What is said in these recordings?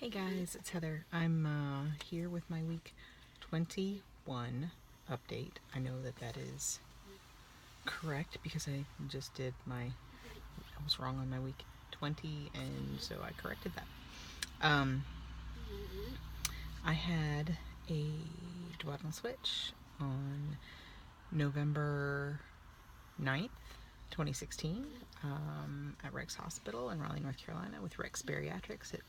Hey guys, it's Heather. I'm here with my week 21 update. I know that is correct because I just did I was wrong on my week 20, and so I corrected that. I had a duodenal switch on November 9th, 2016, at Rex Hospital in Raleigh, North Carolina, with Rex Bariatrics at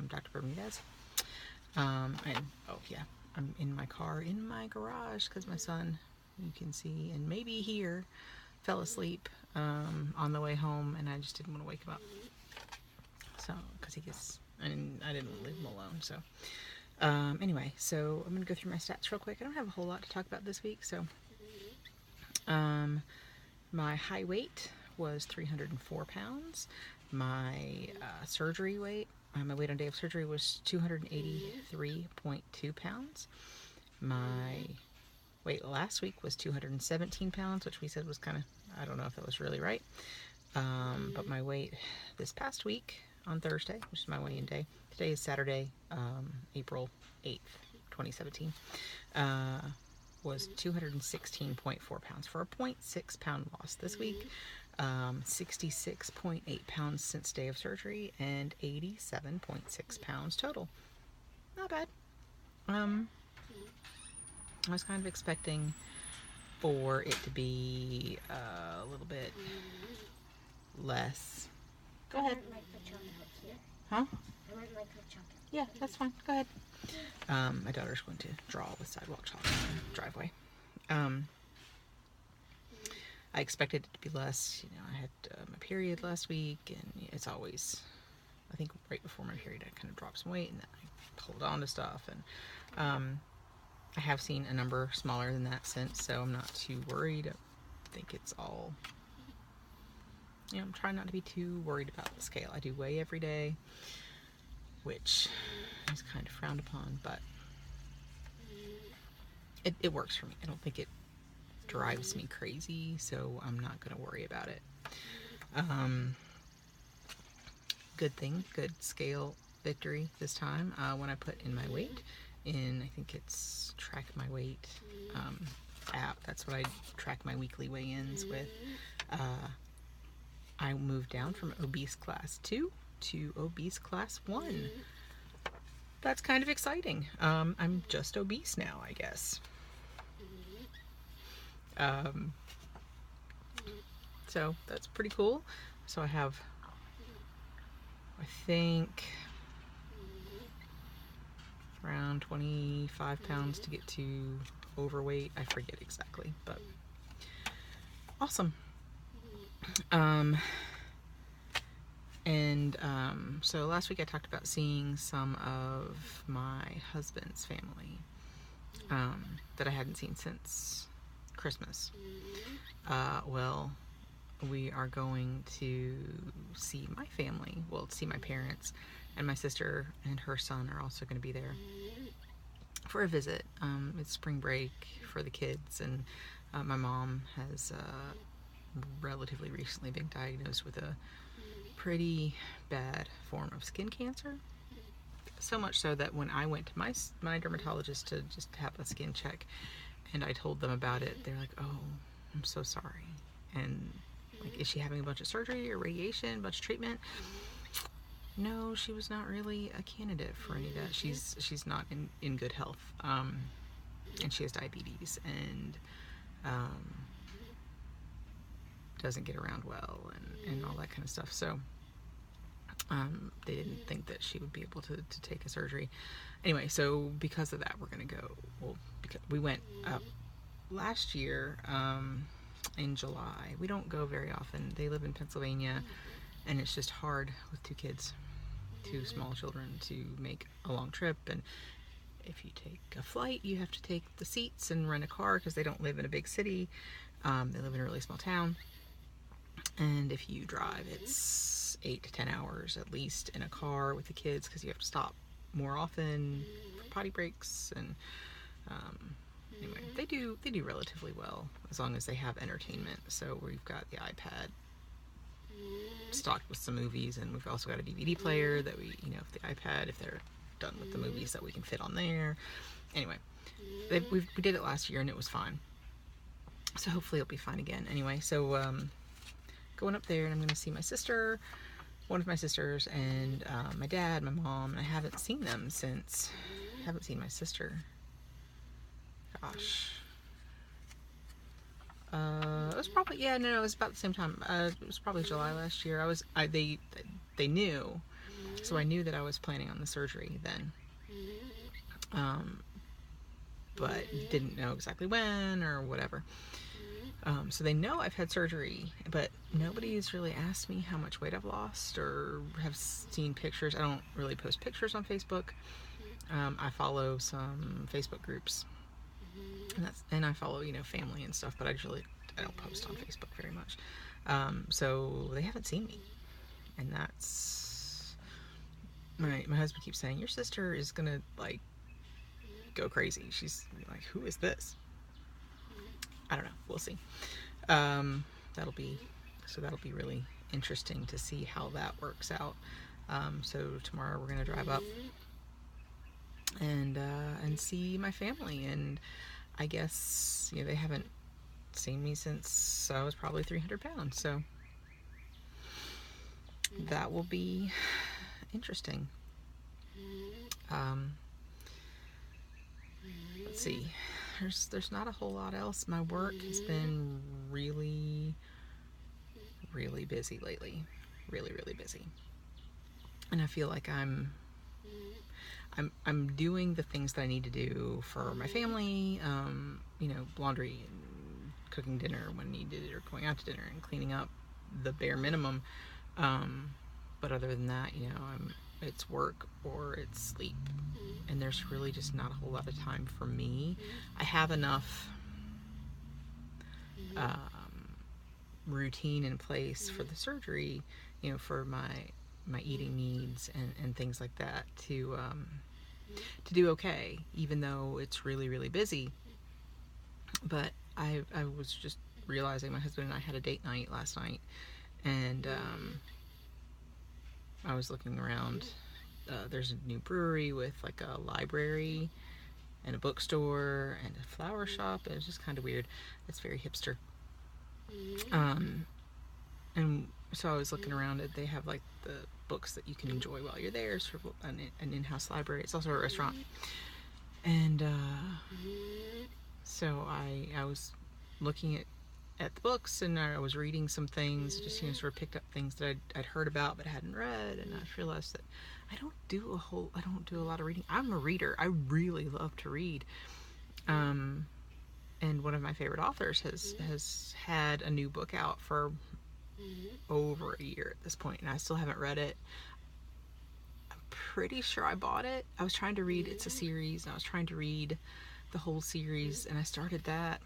Dr. Bermudez. I'm in my car, in my garage, because my son, you can see and maybe hear, fell asleep on the way home, and I just didn't want to wake him up. So, because I didn't leave him alone. So, anyway, so I'm going to go through my stats real quick. I don't have a whole lot to talk about this week, so my high weight was 304 pounds. My surgery weight, my weight on day of surgery was 283.2 pounds. My weight last week was 217 pounds, which we said was kind of, I don't know if that was really right. But my weight this past week on Thursday, which is my weigh-in day, today is Saturday, April 8th, 2017, was 216.4 pounds for a 0.6 pound loss this week. 66.8 pounds since day of surgery, and 87.6 pounds total. Not bad. I was kind of expecting for it to be a little bit less. Go ahead. I like the chocolate here. Huh? I might like the chocolate. Yeah, that's fine. Go ahead. My daughter's going to draw with sidewalk chalk in the driveway. I expected it to be less. I had my period last week, and it's always, I think right before my period, I kind of dropped some weight, and then I hold on to stuff, and I have seen a number smaller than that since, so I'm not too worried. I think it's all, I'm trying not to be too worried about the scale. I do weigh every day, which is kind of frowned upon, but it works for me. I don't think it drives me crazy, so I'm not going to worry about it. Good thing, good scale victory this time. When I put in my weight in, I think it's Track My Weight app, that's what I track my weekly weigh-ins with. I moved down from obese class 2 to obese class 1. That's kind of exciting. I'm just obese now, I guess. So that's pretty cool. So I have, I think, around 25 pounds to get to overweight. I forget exactly, but awesome. So last week I talked about seeing some of my husband's family that I hadn't seen since Christmas. Well, we are going to see my family, see my parents, and my sister and her son are also going to be there for a visit. It's spring break for the kids, and my mom has relatively recently been diagnosed with a pretty bad form of skin cancer. So much so that when I went to my dermatologist to just have a skin check, and I told them about it, they're like, "Oh, I'm so sorry." And like, is she having a bunch of surgery or radiation, a bunch of treatment? No, she was not really a candidate for any of that. She's not in good health, and she has diabetes, and doesn't get around well, and all that kind of stuff. So they didn't think that she would be able to take a surgery. Anyway, so because of that, we're going to go. Well, because we went up last year in July. We don't go very often. They live in Pennsylvania, and it's just hard with two kids, two small children, to make a long trip. And if you take a flight, you have to take the seats and rent a car because they don't live in a big city. They live in a really small town. And if you drive, it's 8 to 10 hours at least in a car with the kids, because you have to stop more often for potty breaks. And anyway, they do relatively well as long as they have entertainment. So we've got the iPad stocked with some movies, and we've also got a DVD player that we, if the iPad, if they're done with the movies that we can fit on there. Anyway, we did it last year and it was fine. So hopefully it'll be fine again. Anyway, so going up there and I'm going to see my sister, one of my sisters, and my dad, my mom. And I haven't seen them since. I haven't seen my sister. Gosh. It was probably, yeah, no, it was about the same time. It was probably July last year. They knew, so I knew that I was planning on the surgery then. But didn't know exactly when or whatever. So they know I've had surgery, but nobody's really asked me how much weight I've lost or have seen pictures. I don't really post pictures on Facebook. I follow some Facebook groups, and I follow, family and stuff, but I don't post on Facebook very much. So they haven't seen me, and that's my husband keeps saying, your sister is gonna like go crazy. She's like, who is this? I don't know. We'll see. That'll be really interesting to see how that works out. So tomorrow we're gonna drive up and see my family, and I guess they haven't seen me since I was probably 300 pounds. So that will be interesting. Let's see. There's not a whole lot else. My work has been really, really busy lately. Really, really busy. And I feel like I'm doing the things that I need to do for my family. Laundry and cooking dinner when needed, or going out to dinner and cleaning up, the bare minimum. But other than that, it's work or it's sleep, and there's really just not a whole lot of time for me. I have enough routine in place for the surgery, for my eating needs and things like that to do okay, even though it's really, really busy. But I was just realizing my husband and I had a date night last night, and I was looking around. There's a new brewery with like a library and a bookstore and a flower shop. It's just kind of weird. It's very hipster. And so I was looking around it. They have like the books that you can enjoy while you're there. It's sort of an in-house library. It's also a restaurant. And so I was looking at the books, and I was reading some things, just sort of picked up things that I'd heard about but hadn't read, and I realized that I don't do a lot of reading. I'm a reader. I really love to read. And one of my favorite authors has had a new book out for over a year at this point, and I still haven't read it. I'm pretty sure I bought it. I was trying to read, it's a series, and I was trying to read the whole series, and I started that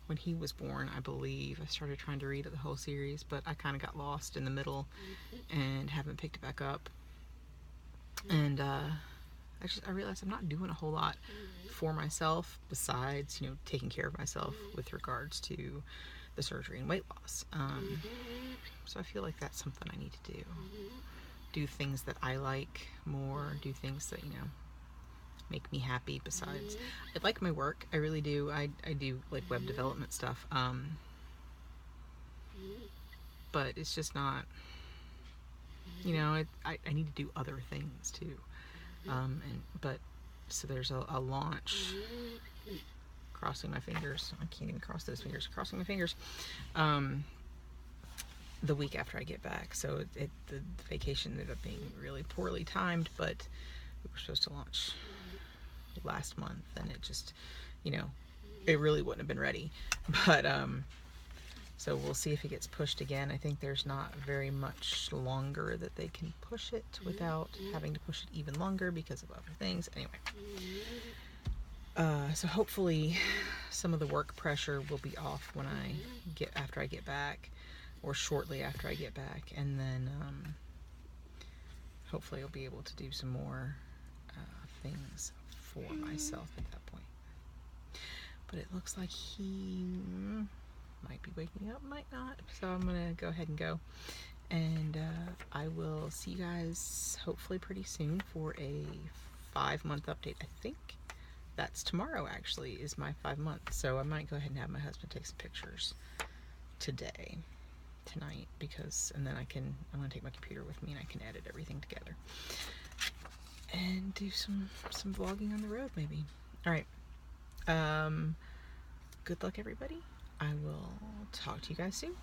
when he was born, I believe. I started trying to read the whole series, but I kind of got lost in the middle and haven't picked it back up. And I realized I'm not doing a whole lot for myself besides, taking care of myself with regards to the surgery and weight loss. So I feel like that's something I need to do. Do things that I like more, do things that, make me happy. Besides, I like my work. I really do. I do like web development stuff. But it's just not, I need to do other things too. So there's a launch, crossing my fingers. I can't even cross those fingers. Crossing my fingers. The week after I get back. So the vacation ended up being really poorly timed, but we were supposed to launch last month, and it just, it really wouldn't have been ready. But so we'll see if it gets pushed again. I think there's not very much longer that they can push it without having to push it even longer because of other things. Anyway, so hopefully some of the work pressure will be off after I get back, or shortly after I get back, and then hopefully I'll be able to do some more things for myself at that point. But it looks like he might be waking up, might not. So I'm gonna go ahead and go. And I will see you guys hopefully pretty soon for a 5-month update. I think that's tomorrow, actually, is my 5 months. So I might go ahead and have my husband take some pictures tonight, because, and then I'm gonna take my computer with me and I can edit everything together and do some vlogging on the road, maybe. All right. Good luck, everybody. I will talk to you guys soon.